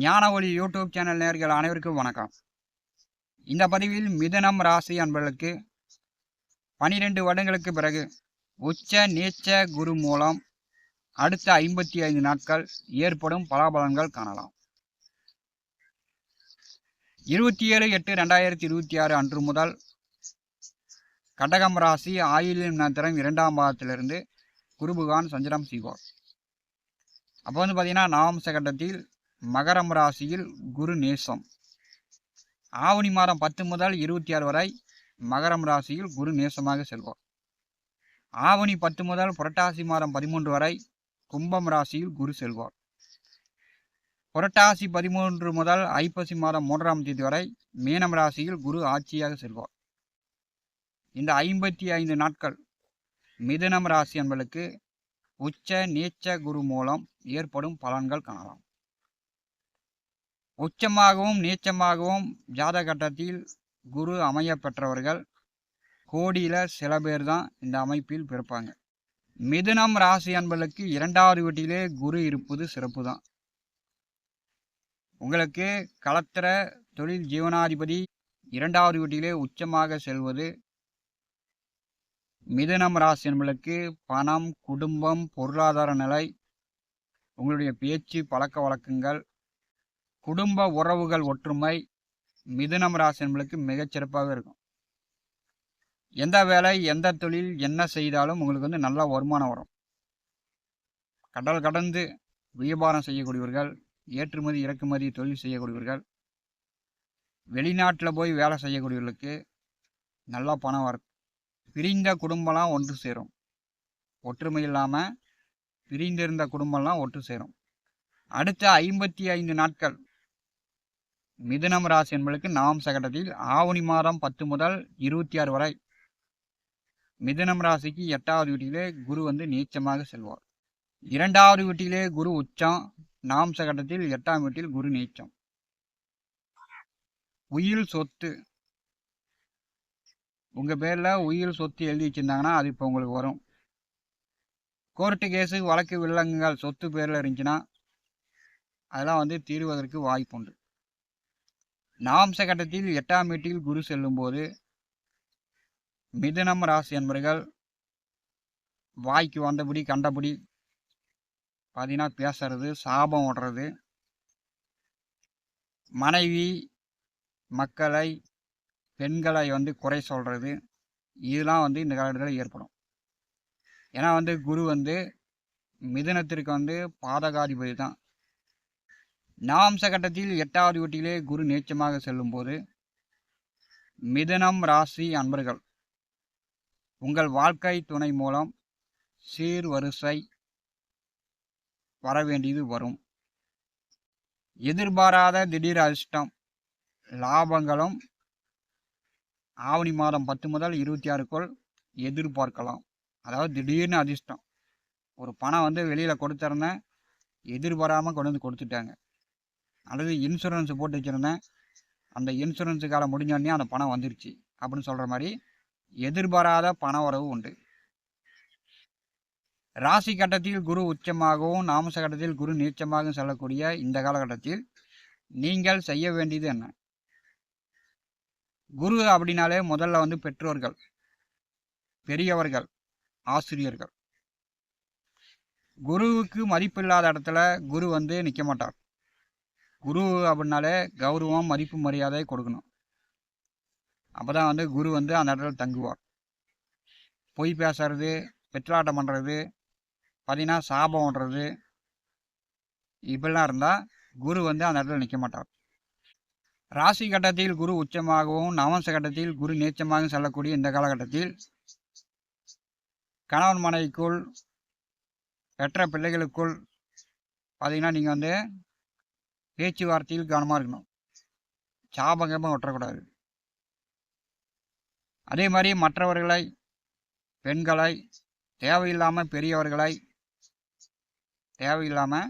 ஞான ஒளி YouTube channel நேயர்கள் அனைவருக்கும் வணக்கம். இந்த பதிவில் மிதுனம் ராசி அன்பர்களுக்கு 12 வருடங்களுக்கு பிறகு உச்ச நீச்ச குரு மூலம் அடுத்த 55 நாட்கள் ஏற்படும் பலாபலன்கள் காணலாம். 27/8/2026 அன்று முதல் கடகம் ராசி ஆயில்யம் நட்சத்திரம் 2ஆம் பாதத்திலிருந்து குரு பகவான் சஞ்சாரம் செய்வார். அப்போ பார்த்தீங்கன்னா நவம்ச கட்டத்தில் மகரம் ராசியில் குரு நேசம். ஆவணி மாதம் 10 முதல் 26 வரை மகரம் ராசியில் குரு நேசமாக செல்வார். ஆவணி 10 முதல் புரட்டாசி மாதம் 13 வரை கும்பம் ராசியில் குரு செல்வார். புரட்டாசி 13 முதல் ஐப்பசி மாதம் 3ஆம் தேதி வரை மீனம் ராசியில் குரு ஆட்சியாக செல்வார். இந்த 55 நாட்கள் மிதுனம் ராசி என்பதற்கு உச்ச நீச்ச குரு மூலம் ஏற்படும் பலன்கள் காணலாம். உச்சமாகவும் நீச்சமாகவும் ஜாதக கட்டத்தில் குரு அமைய பெற்றவர்கள் கோடியில் சில பேர் தான் இந்த அமைப்பில் பிறப்பாங்க. மிதுனம் ராசி அன்பர்களுக்கு 2வது வீட்டிலே குரு இருப்பது சிறப்பு தான். உங்களுக்கு களத்திர தொழில் ஜீவனாதிபதி 2வது வீட்டிலே உச்சமாக செல்வது மிதுனம் ராசி அன்பர்களுக்கு பணம், குடும்பம், பொருளாதார நிலை, உங்களுடைய பேச்சு, பழக்க வழக்கங்கள், குடும்ப உறவுகள் ஒற்றுமை மிதுனம் ராசி என்பதற்கு மிகச்சிறப்பாக இருக்கும். எந்த வேலை, எந்த தொழில், என்ன செய்தாலும் உங்களுக்கு நல்ல வருமானம் வரும். கடல் கடந்து வியாபாரம் செய்யக்கூடியவர்கள், ஏற்றுமதி இறக்குமதி தொழில் செய்யக்கூடியவர்கள், வெளிநாட்டில் போய் வேலை செய்யக்கூடியவர்களுக்கு நல்லா பணம் வரும். பிரிந்த குடும்பம்லாம் ஒன்று சேரும். ஒற்றுமை இல்லாமல் பிரிந்திருந்த குடும்பம்லாம் ஒன்று சேரும். அடுத்த 55 நாட்கள் மிதுனம் ராசி என்பதற்கு நவம்ச கட்டத்தில் ஆவணி மாதம் 10 முதல் 26 வரை மிதுனம் ராசிக்கு 8வது வீட்டிலே குரு நீச்சமாக செல்வார். 2வது வீட்டிலே குரு உச்சம். நவம்ச கட்டத்தில் 8ஆம் வீட்டில் குரு நீச்சம். உயில் சொத்து, உங்கள் பேரில் உயில் சொத்து எழுதி வச்சுருந்தாங்கன்னா அது இப்போ உங்களுக்கு வரும். கோர்ட்டு கேஸு, வழக்கு வில்லங்கங்கள் சொத்து பேரில் இருந்துச்சுன்னா அதெல்லாம் தீர்வதற்கு வாய்ப்புண்டு. நவம்ச கட்டத்தில் 8ஆம் வீட்டில் குரு செல்லும்போது மிதுனம் ராசி என்பர்கள் வாய்க்கு வந்தபடி கண்டபடி பார்த்தீங்கன்னா பேசுறது, சாபம் ஓடுறது, மனைவி மக்களை பெண்களை குறை சொல்கிறது, இதெல்லாம் இந்த காலகட்டத்தில் ஏற்படும். ஏன்னா குரு மிதுனத்திற்கு பாதகாதிபதி தான். நவம்ச கட்டத்தில் 8வது வீட்டிலே குரு நீச்சமாக செல்லும்போது மிதுனம் ராசி அன்பர்கள் உங்கள் வாழ்க்கை துணை மூலம் சீர்வரிசை வரவேண்டியது வரும். எதிர்பாராத திடீர் அதிர்ஷ்டம், லாபங்களும் ஆவணி மாதம் 10 முதல் 26க்குள் எதிர்பார்க்கலாம். அதாவது திடீர்னு அதிர்ஷ்டம். ஒரு பணம் வெளியில் கொடுத்துருந்தேன், எதிர்பாராமல் கொண்டு கொடுத்துட்டாங்க. அல்லது இன்சூரன்ஸ் போட்டு வச்சுருந்தேன், அந்த இன்சூரன்ஸு காலம் முடிஞ்சோடனே அந்த பணம் வந்துருச்சு அப்படின்னு சொல்கிற மாதிரி எதிர்பாராத பண வரவு உண்டு. ராசி கட்டத்தில் குரு உச்சமாகவும் நாமச கட்டத்தில் குரு நீச்சமாகவும் செல்லக்கூடிய இந்த காலகட்டத்தில் நீங்கள் செய்ய வேண்டியது என்ன? குரு அப்படின்னாலே முதல்ல பெற்றோர்கள், பெரியவர்கள், ஆசிரியர்கள். குருவுக்கு மதிப்பில்லாத இடத்துல குரு நிற்க மாட்டார். குரு அப்படின்னாலே கௌரவம், மதிப்பு, மரியாதை கொடுக்கணும். அப்போ தான் குரு அந்த இடத்துல தங்குவார். பொய் பேசுறது, பெற்றாட்டம் பண்ணுறது, பார்த்தீங்கன்னா சாபம் ஓடுறது, இப்படிலாம் இருந்தால் குரு அந்த இடத்துல நிற்க மாட்டார். ராசி கட்டத்தில் குரு உச்சமாகவும் நவம்ச கட்டத்தில் குரு நீச்சமாகவும் செல்லக்கூடிய இந்த காலகட்டத்தில் கணவன் மனைவிக்குள், பெற்ற பிள்ளைகளுக்குள் பார்த்தீங்கன்னா நீங்கள் பேச்சுவார்த்தையில் கவனமாக இருக்கணும். சாபகமாக ஒட்டக்கூடாது. அதே மாதிரி மற்றவர்களை, பெண்களை, தேவையில்லாமல் பெரியவர்களை, தேவையில்லாமல்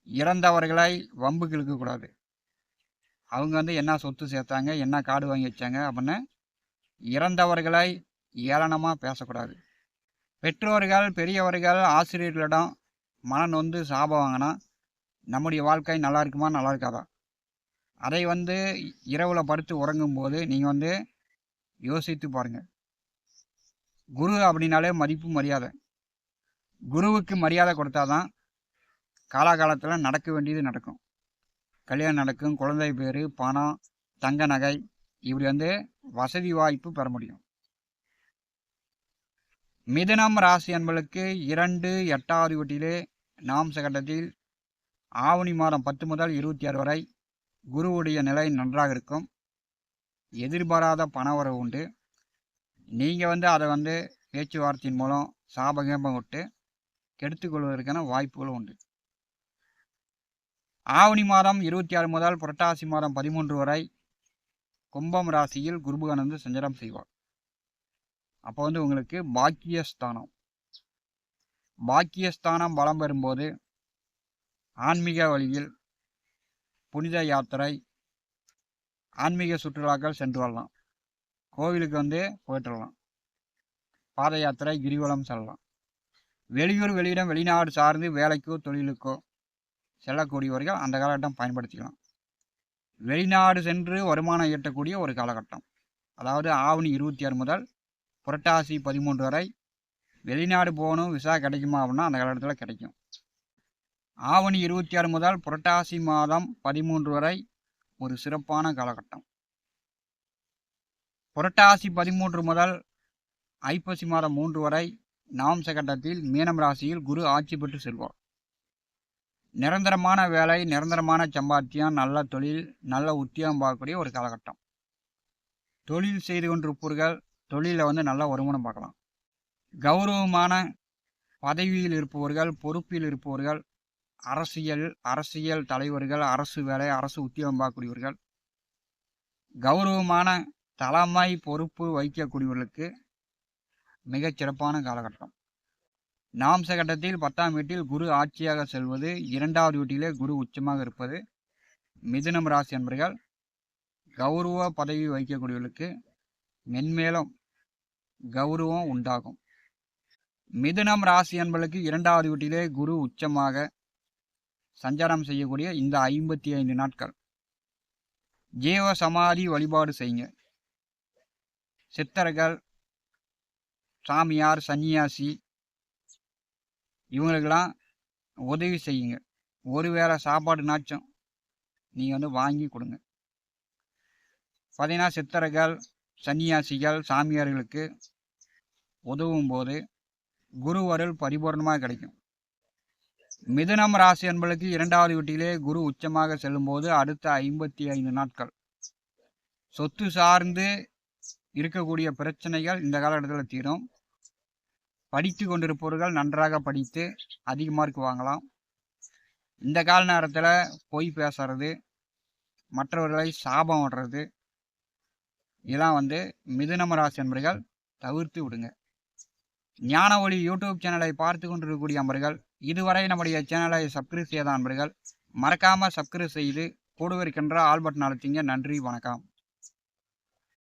இறந்தவர்களை வம்புக்கு இழுக்கக்கூடாது. அவங்க என்ன சொத்து சேர்த்தாங்க, என்ன காடு வாங்கி வச்சாங்க அப்படின்னு இறந்தவர்களை ஏளனமாக பேசக்கூடாது. பெற்றோர்கள், பெரியவர்கள், ஆசிரியர்களிடம் மன நொந்து சாபம் வாங்கினா நம்முடைய வாழ்க்கை நல்லா இருக்குமா நல்லா இருக்காதா, அதை வந்து இரவில் படுத்து உறங்கும்போது நீங்கள் யோசித்து பாருங்கள். குரு அப்படின்னாலே மதிப்பு மரியாதை. குருவுக்கு மரியாதை கொடுத்தாதான் காலாகாலத்தில் நடக்க வேண்டியது நடக்கும். கல்யாணம் நடக்கும், குழந்தை பேர், பணம், தங்க நகை, இப்படி வசதி வாய்ப்பு பெற முடியும். மிதுனம் ராசி என்பதற்கு 2 8வது வீட்டிலே நாம் சகட்டத்தில் ஆவணி மாதம் 10 முதல் 26 வரை குருவுடைய நிலை நன்றாக இருக்கும். எதிர்பாராத பணவரவு உண்டு. நீங்கள் அதை பேச்சுவார்த்தையின் மூலம் சாபகேபம் விட்டு கெடுத்துக்கொள்வதற்கான வாய்ப்புகளும் உண்டு. ஆவணி மாதம் 26 முதல் புரட்டாசி மாதம் 13 வரை கும்பம் ராசியில் குருபகன் சஞ்சாரம் செய்வார். அப்போ உங்களுக்கு பாக்கியஸ்தானம் பலம் பெறும்போது ஆன்மீக வழியில் புனித யாத்திரை, ஆன்மீக சுற்றுலாக்கள் சென்று வரலாம். கோவிலுக்கு போயிட்டு வரலாம். பாத யாத்திரை, கிரிவலம் செல்லலாம். வெளியூர், வெளியிடம், வெளிநாடு சார்ந்து வேலைக்கோ தொழிலுக்கோ செல்லக்கூடியவர்கள் அந்த காலகட்டம் பயன்படுத்திக்கலாம். வெளிநாடு சென்று வருமானம் ஈட்டக்கூடிய ஒரு காலகட்டம். அதாவது ஆவணி 26 முதல் புரட்டாசி 13 வரை வெளிநாடு போகணும், விசா கிடைக்குமா அப்படின்னா அந்த காலகட்டத்தில் கிடைக்கும். ஆவணி 26 முதல் புரட்டாசி மாதம் 13 வரை ஒரு சிறப்பான காலகட்டம். புரட்டாசி 13 முதல் ஐப்பசி மாதம் 3 வரை நாம் சகட்டத்தில் மீனம் ராசியில் குரு ஆட்சி பெற்று செல்வார். நிரந்தரமான வேலை, நிரந்தரமான சம்பாத்தியம், நல்ல தொழில், நல்ல உத்தியோகம் பார்க்கக்கூடிய ஒரு காலகட்டம். தொழில் செய்து கொண்டிருப்பவர்கள் தொழிலில் நல்ல வருமானம் பார்க்கலாம். கௌரவமான பதவியில் இருப்பவர்கள், பொறுப்பில் இருப்பவர்கள், அரசியல் தலைவர்கள், அரசு வேலை, அரசு உத்தியோகம் பார்க்கக்கூடியவர்கள், கௌரவமான தலைமை பொறுப்பு வகிக்கக்கூடியவர்களுக்கு மிகச்சிறப்பான காலகட்டம். நாம் சகட்டத்தில் 10ஆம் வீட்டில் குரு ஆட்சியாக செல்வது, 2வது வீட்டிலே குரு உச்சமாக இருப்பது, மிதுனம் ராசி என்பர்கள் கௌரவ பதவி வகிக்கக்கூடியவர்களுக்கு மென்மேலும் கௌரவம் உண்டாகும். மிதுனம் ராசி என்பதற்கு 2வது வீட்டிலே குரு உச்சமாக சஞ்சாரம் செய்யக்கூடிய இந்த 55 நாட்கள் ஜீவ சமாதி வழிபாடு செய்யுங்க. சித்தர்கள், சாமியார், சன்னியாசி இவங்களுக்கெல்லாம் உதவி செய்யுங்க. ஒருவேளை சாப்பாடுனாச்சும் நீங்கள் வாங்கி கொடுங்க. பார்த்தீங்கன்னா சித்தர்கள், சன்னியாசிகள், சாமியார்களுக்கு உதவும் போது குருவருள் பரிபூர்ணமாக கிடைக்கும். மிதுனம் ராசி என்பதற்கு 2வது வீட்டிலே குரு உச்சமாக செல்லும்போது அடுத்த 55 நாட்கள் சொத்து சார்ந்து இருக்கக்கூடிய பிரச்சனைகள் இந்த காலகட்டத்தில் தீரும். படித்து கொண்டிருப்பவர்கள் நன்றாக படித்து அதிக மார்க் வாங்கலாம். இந்த கால நேரத்தில் பொய் பேசுறது, மற்றவர்களை சாபம் விடுறது, இதெல்லாம் மிதுனம் ராசி என்பர்கள் தவிர்த்து விடுங்க. ஞான ஒளி யூடியூப் சேனலை பார்த்து கொண்டிருக்கக்கூடிய அன்பர்கள், இதுவரை நம்முடைய சேனலை சப்ஸ்கிரைப் செய்த அன்பர்கள் மறக்காமல் சப்ஸ்கிரைப் செய்து கூடவே இருக்கின்ற ஆல் பட்டன் அழுத்திங்க. நன்றி, வணக்கம்.